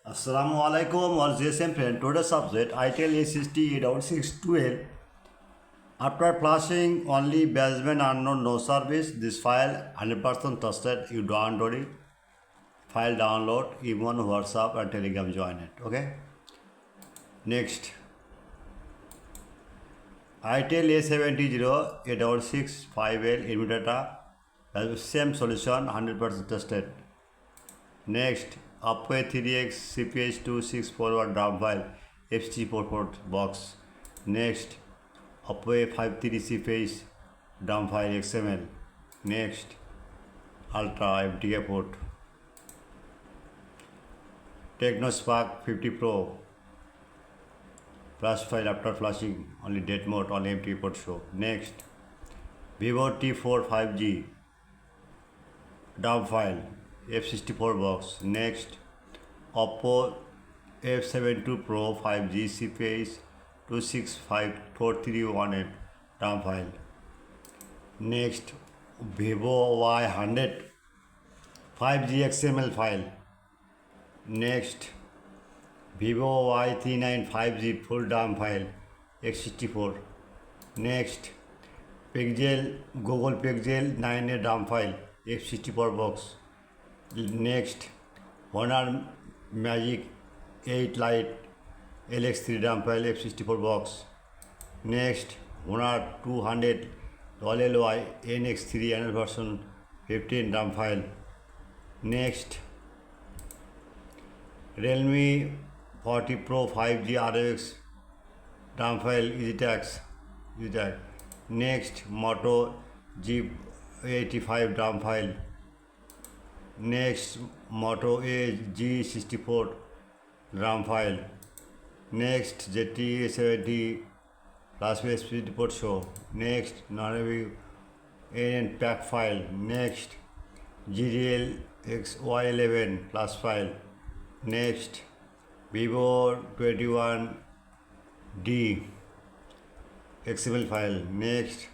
Assalamu alaikum or GSM friend. Today's subject ITEL A60 After flashing only basement unknown no service. This file 100% trusted. You don't worry. File download. Even WhatsApp and Telegram join it. Okay. Next. ITEL A70 immediata. Same solution 100% trusted. Next, Upway 3x CPH2641 drum file F64 box. Next, Upway 53 CPH drum file XML. Next, Ultra FDA port. TechnoSpark 50 Pro flash file after flashing only dead mode on empty port show. Next, Vivo T4 5G drum file F64 box. Next, Oppo F72 Pro 5G CPH 265431 RAM file. Next, Vivo Y100 5G XML file. Next, Vivo Y39 5G full RAM file X64. Next, Google Pixel 9 RAM file F64 box. Next, Honor Magic 8 Lite LX3 RAM file F64 box. Next, Honor 200 LLY NX3 annual version 15 RAM file. Next, Realme 40 Pro 5G RX RAM file EasyTags. Next, Moto G85 RAM file. Next, Moto G64 RAM file. Next, ZT70 plus speed port show. Next, Nanavi AN pack file. Next, GDL XY11 plus file. Next, Vivo 21D XML file. Next,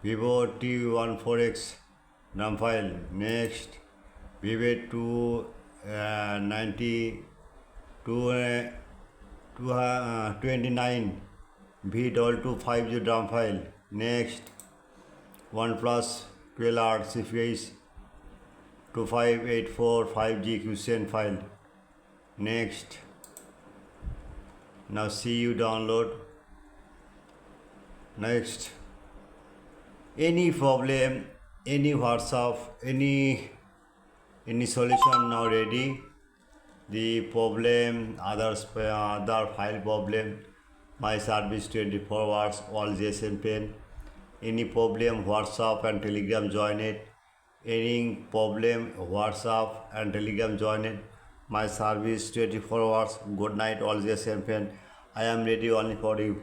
Vivo T14X RAM file. Next, Vivo 29 V225G RAM file. Next, OnePlus 12R CPH 2584 5G QCN file. Next, now see you download. Next, any problem, any WhatsApp, any solution now ready. The problem, other file problem, my service 24 hours, all JSON pen. Any problem, WhatsApp and Telegram join it. Any problem, WhatsApp and Telegram join it. My service 24 hours. Good night, all JSON pen. I am ready only for you.